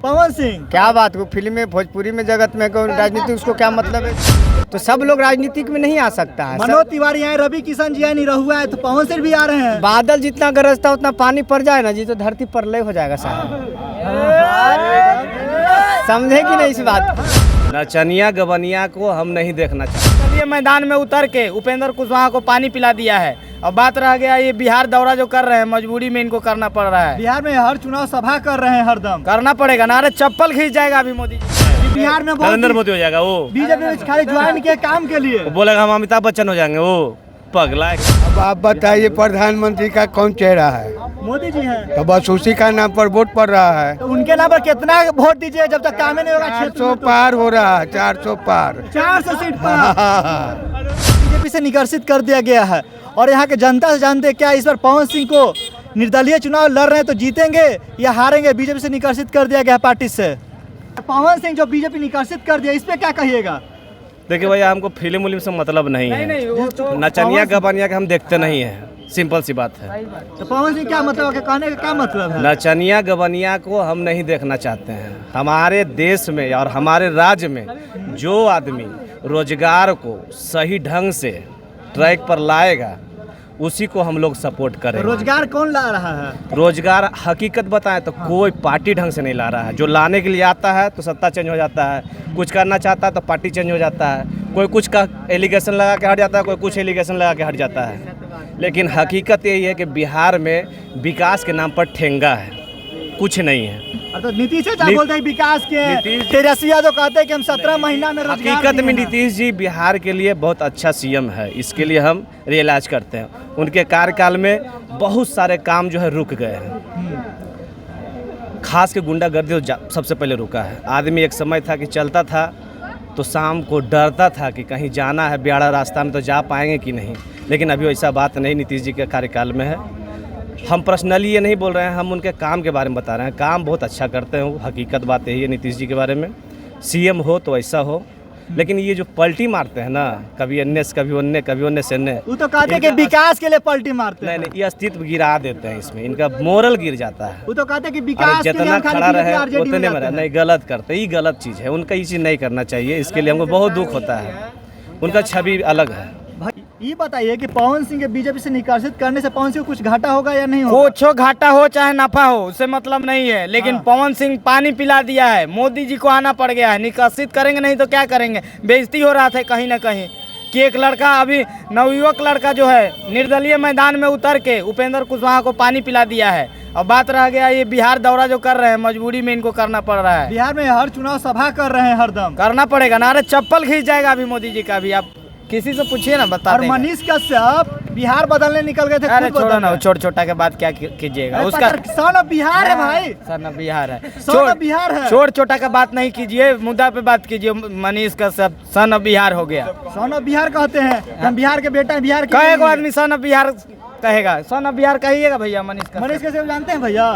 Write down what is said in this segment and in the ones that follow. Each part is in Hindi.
पवन सिंह क्या बात को फिल्म में भोजपुरी में जगत में राजनीति उसको क्या मतलब है। तो सब लोग राजनीतिक में नहीं आ सकता है। मनोज तिवारी आए, रवि किशन जी आए, निरहुआ है, तो पवन सिंह भी आ रहे हैं। बादल जितना गरजता उतना पानी पड़ जाए ना जी तो धरती प्रलय हो जाएगा साहब। समझे कि नहीं इस बात को? नचनिया गवनिया को हम नहीं देखना चाहते। चलिए मैदान में उतर के उपेंद्र कुशवाहा को पानी पिला दिया है। अब बात रह गया ये बिहार दौरा जो कर रहे हैं, मजबूरी में इनको करना पड़ रहा है। बिहार में हर चुनाव सभा कर रहे हैं, हरदम करना पड़ेगा ना। अरे चप्पल खींच जाएगा अभी मोदी जी। बिहार में नरेंद्र मोदी हो जाएगा वो। बीजेपी में खाली ज्वाइन के काम के लिए वो बोलेगा हम अमिताभ बच्चन हो जाएंगे, वो पगला है। अब आप बताइए प्रधानमंत्री का कौन चेहरा है? मोदी जी हैं। तो बस उसी का नाम पर वोट पड़ रहा है। तो उनके नाम पर कितना वोट दीजिए जब तक काम ही नहीं होगा। 400 पार हो रहा है, 400 पार। 400 सीट पर बीजेपी से निष्कासित कर दिया गया है। और यहाँ के जनता से जानते हैं क्या इस बार पवन सिंह को निर्दलीय चुनाव लड़ रहे हैं तो जीतेंगे या हारेंगे? बीजेपी से निष्कासित कर दिया गया पार्टी से। पवन सिंह जो बीजेपी निष्कासित कर दिया, इस पे क्या कहिएगा? देखिए भैया, हमको फिल्म उलिम से मतलब नहीं है। नचनिया गवनिया के हम देखते नहीं है, सिंपल सी बात है। तो पवन सिंह क्या मतलब है, कहने का क्या मतलब है? नचनिया गवनिया को हम नहीं देखना चाहते हैं। हमारे देश में और हमारे राज्य में जो आदमी रोजगार को सही ढंग से ट्रैक पर लाएगा उसी को हम लोग सपोर्ट करें। रोजगार कौन ला रहा है? रोजगार हकीकत बताएं तो कोई पार्टी ढंग से नहीं ला रहा है। जो लाने के लिए आता है तो सत्ता चेंज हो जाता है, कुछ करना चाहता है तो पार्टी चेंज हो जाता है। कोई कुछ का एलिगेशन लगा के हट जाता है, कोई कुछ एलिगेशन लगा के हट जाता है। लेकिन हकीकत यही है कि बिहार में विकास के नाम पर ठेंगा है, कुछ नहीं है। तो नीतीश चाचा बोलते हैं विकास के, तेजस्वी यादव कहते हैं कि हम 17 महीना में रोजगार हकीकत में दिए हैं। नीतीश जी बिहार के लिए बहुत अच्छा सीएम है, इसके लिए हम रियलाइज करते हैं। उनके कार्यकाल में बहुत सारे काम जो है रुक गए हैं, खास के गुंडागर्दी सबसे पहले रुका है। आदमी एक समय था कि चलता था तो शाम को डरता था कि कहीं जाना है ब्याड़ा रास्ता में तो जा पाएंगे कि नहीं, लेकिन अभी वैसा बात नहीं नीतीश जी के कार्यकाल में है। हम पर्सनली ये नहीं बोल रहे हैं, हम उनके काम के बारे में बता रहे हैं। काम बहुत अच्छा करते हैं, हकीकत बात यही है नीतीश जी के बारे में। सीएम हो तो ऐसा हो, लेकिन ये जो पलटी मारते हैं ना, कभी अन्य से कभी उन्ने, कभी उन्ने से अन्य, वो तो कहते हैं कि विकास के लिए पलटी मारते हैं। नहीं, ये अस्तित्व गिरा देते हैं, इसमें इनका मोरल गिर जाता है। वो तो कहते हैं कि विकास के लिए जितना हम खाली खड़ा बीजेपी रहे आरजेडी उतने में में जाते हैं। नहीं, गलत करते, ये गलत चीज़ है। उनका ये चीज़ नहीं करना चाहिए, इसके लिए हमको बहुत दुख होता है। उनका छवि अलग है। भाई ये बताइए कि पवन सिंह के बीजेपी से निष्कासित करने से पवन सिंह को कुछ घाटा होगा या नहीं होगा? कुछ हो घाटा हो चाहे नफा हो उससे मतलब नहीं है, लेकिन पवन सिंह पानी पिला दिया है। मोदी जी को आना पड़ गया है। निष्कासित करेंगे नहीं तो क्या करेंगे? बेइज्जती हो रहा था कहीं ना कहीं कि एक लड़का, अभी नवयुवक लड़का जो है निर्दलीय मैदान में उतर के उपेंद्र कुशवाहा को पानी पिला दिया है। अब बात रह गया ये बिहार दौरा जो कर रहे हैं, मजबूरी में इनको करना पड़ रहा है। बिहार में हर चुनाव सभा कर रहे हैं, हरदम करना पड़ेगा ना। अरे चप्पल खींच जाएगा अभी मोदी जी का भी। आप किसी से पूछिए ना, बता और देगा। मनीष कश्यप बिहार बदलने निकल गए थे। अरे खुद छोड़ो बदल ना, गए। छोट छोटा के बात क्या कीजिएगा अरे उसका। सन ऑफ बिहार है भाई, सन ऑफ बिहार है। सन ऑफ बिहार है। छोट छोटा का बात नहीं कीजिए, मुद्दा पे बात कीजिए। मनीष का सब सन ऑफ बिहार हो गया। सन ऑफ बिहार कहते हैं, हम बिहार के बेटा हैं, बिहार के कहेगा आदमी सन ऑफ बिहार कहेगा, सन ऑफ बिहार कहिएगा भैया। मनीष का मनीष कश्यप जानते हैं भैया?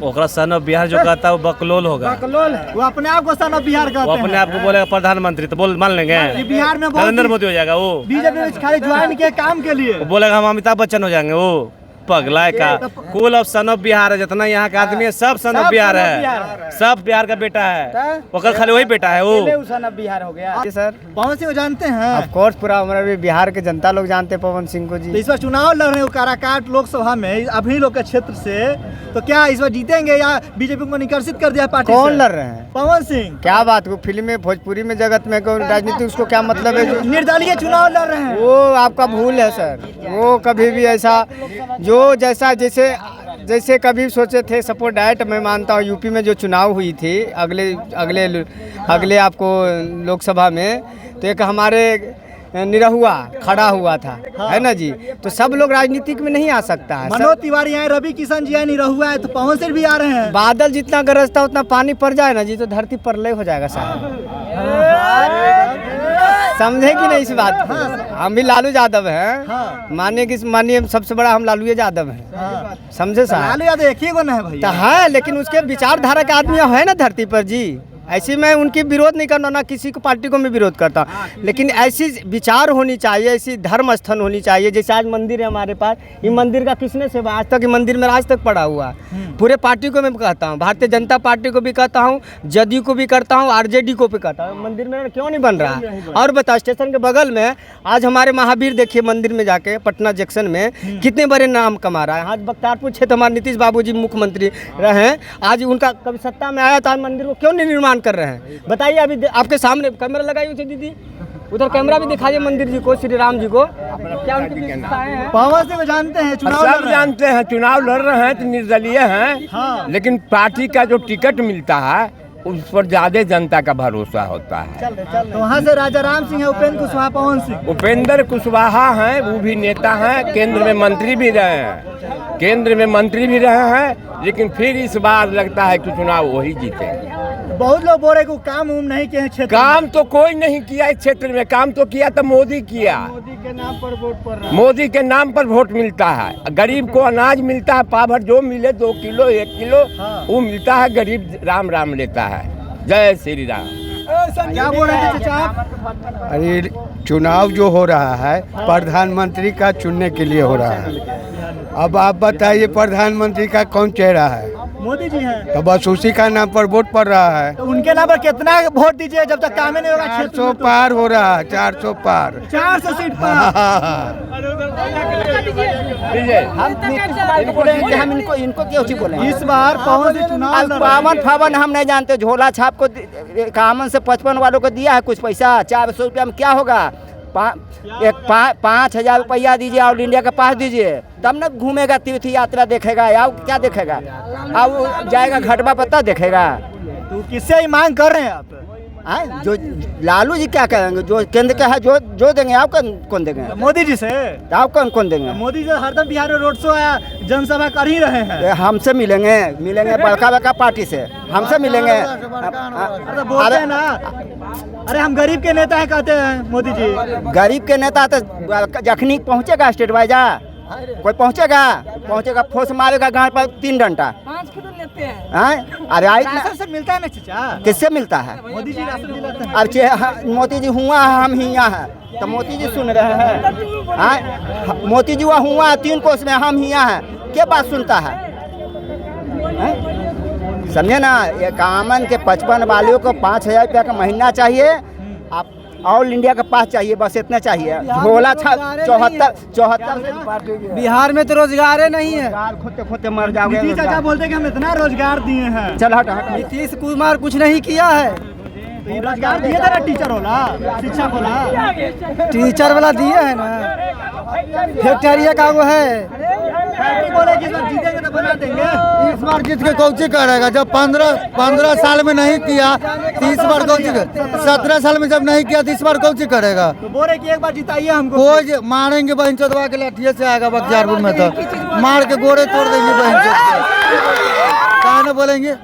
ओकरा सन ऑफ बिहार जो कहता है वो बकलोल होगा। बकलोल है। वो अपने आप को सन ऑफ बिहार वो कहते अपने हैं। आप को बोलेगा प्रधानमंत्री तो बोल मान लेंगे, ये बिहार में नरेंद्र मोदी हो जाएगा वो। बीजेपी में खाली ज्वाइन के काम के लिए वो बोलेगा हम अमिताभ बच्चन हो जाएंगे, वो पगला है का। कुल ऑफ सन ऑफ बिहार है, जितना यहाँ का आदमी है सब सन ऑफ बिहार है, सब बिहार का बेटा है। ओकर खाली वही बेटा है वो। सन ऑफ बिहार हो गया। जी सर, पवन सिंह को जानते हैं? ऑफ कोर्स पूरा हमारा भी बिहार के जनता लोग जानते हैं पवन सिंह को तो जी। इस बार चुनाव लड़ रहे हो काराकाट लोकसभा में, अपनी लोग के क्षेत्र से, तो क्या इस बार जीतेंगे या बीजेपी को निष्कासित कर दिया पार्टी कौन से? लड़ रहे हैं? पवन सिंह। क्या बात को फिल्म में भोजपुरी में जगत में राजनीति उसको क्या मतलब है? निर्दलीय चुनाव लड़ रहे हैं। वो आपका भूल है सर। वो कभी भी ऐसा जो जैसे कभी सोचे थे सपोर्ट डायरेक्ट। मैं मानता हूँ यूपी में जो चुनाव हुई थी अगले आपको लोकसभा में, तो एक हमारे निरहुआ खड़ा हुआ था, है ना जी। तो सब लोग राजनीतिक में नहीं आ सकता है। मनोज तिवारी आए, रवि किशन जी आए, निरहुआ है, तो पवन सिंह भी आ रहे हैं। बादल जितना गरजता उतना पानी पड़ जाए ना जी तो धरती प्रलय हो जाएगा साहब। समझे कि नहीं इस बात को? हम भी लालू यादव हैं। हाँ। मानिए सबसे बड़ा हम लालू यादव हैं। हाँ। समझे साहब? लालू यादव एक ही को ना है भैया। तो है, लेकिन उसके विचारधारा का आदमी है ना धरती पर जी। ऐसी मैं उनकी विरोध नहीं करना, ना किसी को पार्टी को मैं विरोध करता हूँ, लेकिन ऐसी विचार होनी चाहिए, ऐसी धर्म स्थल होनी चाहिए। जैसे आज मंदिर है हमारे पास, ये मंदिर का किसने सेवा आज तक, ये मंदिर में आज तक पड़ा हुआ है। पूरे पार्टी को मैं कहता हूँ, भारतीय जनता पार्टी को भी कहता हूँ, जदयू को भी करता हूँ, आरजेडी को भी कहता हूँ, मंदिर में क्यों नहीं बन रहा है। और बता, स्टेशन के बगल में आज हमारे महावीर देखिए मंदिर में जाके पटना जंक्शन में कितने बड़े नाम कमा रहा है। आज बख्तियारपुर क्षेत्र हमारे नीतीश बाबू जी मुख्यमंत्री रहे हैं, आज उनका कभी सत्ता में आया था, मंदिर को क्यों नहीं निर्माण कर रहे हैं बताइए। अभी आपके सामने कैमरा लगाई हुई थी दीदी, उधर कैमरा भी दिखाइए मंदिर जी को, श्री राम जी को, क्या उनकी विशेषताएं हैं। पवन सिंह को जानते हैं, चुनाव सब जानते हैं, चुनाव लड़ रहे हैं तो निर्दलीय हैं। हाँ। लेकिन पार्टी का जो टिकट मिलता है उस पर ज्यादा जनता का भरोसा होता है। तो वहाँ से राजा राम सिंह है, उपेंद्र कुशवाहा, पवन सिंह। उपेंद्र कुशवाहा हैं, वो भी नेता हैं, केंद्र में मंत्री भी रहे हैं, केंद्र में मंत्री भी रहे हैं, लेकिन फिर इस बार लगता है कि चुनाव वही जीतेंगे। बहुत लोग बोल रहे कि काम उम नहीं किए हैं क्षेत्र में। काम तो कोई नहीं किया इस क्षेत्र में, काम तो किया तो मोदी किया। मोदी के नाम पर वोट पड़ रहा है। मोदी के नाम पर वोट मिलता है, गरीब को अनाज मिलता है, पाभर जो मिले 2 किलो 1 किलो वो मिलता है, गरीब राम राम लेता है। जय श्री राम। क्या बोल रहे थे चाचा आप? अरे चुनाव जो हो रहा है प्रधानमंत्री का चुनने के लिए हो रहा है। अब आप बताइए प्रधानमंत्री का कौन चेहरा है? मोदी जी हैं। तो बस उसी का नाम पर वोट पड़ रहा है। तो उनके नाम पर कितना वोट दीजिए जब तक काम ही नहीं होगा क्षेत्र 400 पार हो रहा है, 400 पार। 400 सीट पर। हम इनको क्यों चीज बोले। इस बार पवन सिंह चुनाव लड़ रहे हैं। पावन फावन हम नहीं जानते, झोला छाप को कामन से 55 वालों को दिया है कुछ पैसा, 400 रुपया में क्या होगा। 5,000 रुपया दीजिए, ऑल इंडिया का पास दीजिए, तब न घूमेगा, तीर्थ यात्रा देखेगा, या क्या देखेगा, अब जाएगा घटबा पत्ता देखेगा। तो किससे ही मांग कर रहे हैं आप? जो लालू जी क्या करेंगे, जो केंद्र का है जो देंगे, आप कौन देंगे? मोदी जी से। आप कौन देंगे? मोदी जी हरदम बिहार में रोड शो या जनसभा कर ही रहे हैं। हमसे मिलेंगे बड़का पार्टी से, हमसे मिलेंगे। अरे बोलते हैं ना, अरे हम गरीब के नेता है कहते हैं मोदी जी। गरीब के नेता तो जखनी पहुँचेगा स्टेट वाइज, कोई पहुँचेगा फोर्स मारेगा गाँव पर 3 डंडा। 5 किलो लेते हैं। अरे राशन से मिलता है ना चाचा? किससे मिलता है? मोदी जी राशन दिलाते हैं। अब मोदी जी हुआ है, हम हिया है, तो मोदी जी सुन रहे हैं। मोदी जी हुआ 3 कोस में, हम हिया है, क्या बात सुनता है? समझे ना, ये कामन के 55 वालों को 5,000 रुपया का महीना चाहिए, आप ऑल इंडिया का पास चाहिए, बस इतना चाहिए। झोला 74 बिहार में तो रोजगार नहीं है। खोते मर जाओगे। नीतीश चाचा बोलते हैं कि हम इतना रोजगार दिए हैं। चल हट। नीतीश कुमार कुछ नहीं किया है। रोजगार दिए थे ना, टीचर वाला, शिक्षक वाला, टीचर वाला दिए है ना, फैक्ट्रिया का वो है। बोले कि इस बार जीतेंगे तो बना देंगे। इस बार जीत के कौची करेगा, जब 15 साल में नहीं किया, 30 बार कौची, 17 साल में जब नहीं किया, 30 बार कौची करेगा। तो बोले कि एक बार जिताइए हमको। कोई मारेंगे बहन चोदवा के लाठिए से आएगा बख्तियारपुर में, तो मार के गोड़े तोड़ देंगे बहन चोद। कहा ना बोलेंगे,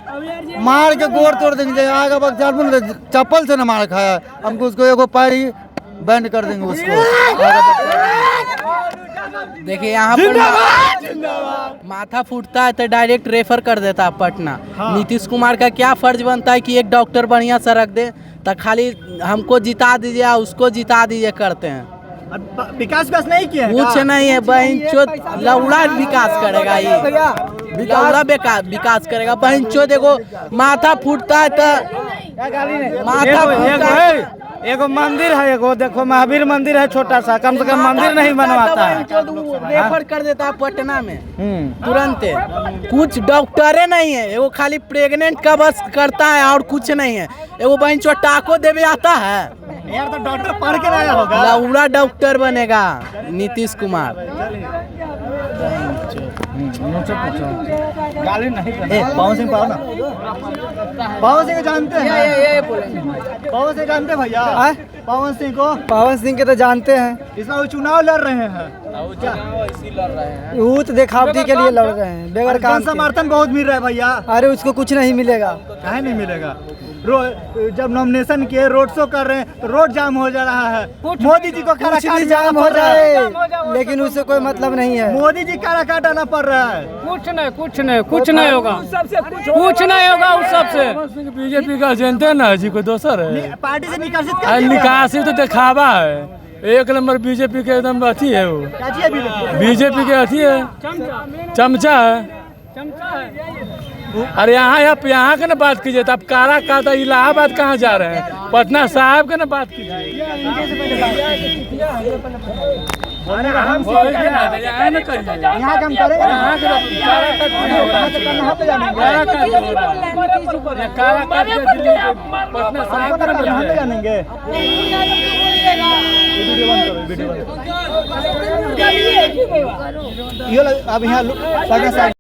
मार के गोड़ तोड़ देंगे। आएगा बख्तियारपुर में चप्पल से न मार खाया, हमको उसको एगो पैर ही बैंड कर देंगे उसको। देखिए यहाँ पर माथा फूटता है तो डायरेक्ट रेफर कर देता है पटना। नीतीश कुमार का क्या फर्ज बनता है कि एक डॉक्टर बढ़िया सा रख दे, तो खाली हमको जिता दीजिए उसको जिता दीजिए करते हैं। विकास नहीं किया, कुछ नहीं है बहन चोद, लौड़ा विकास करेगा, ये लौड़ा विकास करेगा बहन चोद। देखो माथा फूटता है तो माथा फूटता है। एगो मंदिर है, एगो देखो महावीर मंदिर है छोटा सा, कम से कम मंदिर नहीं बनवाता है, रेफर कर देता है पटना में तुरंत। कुछ डॉक्टरे नहीं है, वो खाली प्रेग्नेंट का बस करता है और कुछ नहीं है। वो बहन चो टाको देवे आता है यार, तो डॉक्टर पढ़ के आया होगा, लौड़ा डॉक्टर बनेगा नीतीश कुमार। पवन सिंह पाओ ना, पवन सिंह जानते हैं? पवन सिंह जानते हैं भैया? पवन सिंह को, पवन सिंह के तो जानते हैं। इस बार वो चुनाव लड़ रहे हैं। वो तो दिखावटी के लिए लड़ रहे हैं बगैर जन समर्थन बहुत मिल रहा है भैया। अरे उसको कुछ नहीं मिलेगा। काहे नहीं मिलेगा? जब नॉमिनेशन किए रोड शो कर रहे हैं तो रोड जाम हो जा रहा है। मोदी जी को कुछ भी जाम हो जाए लेकिन उससे कोई मतलब नहीं है। मोदी जी काला काट आना पड़ रहा है। कुछ नहीं होगा उस सबसे। बीजेपी का एजेंडा ना जी कोई दोसर है। पार्टी से निकासित कर दिया गया। निकासी तो दिखावा है, एक नंबर बीजेपी के एकदम अथी है वो। बीजेपी के अथी है, चमचा है। अरे यहाँ के ना बात कीजिए तो आप कारा काटा इलाहाबाद कहाँ जा रहे हैं? पटना साहब के ना बात कीजिए। अब यहाँ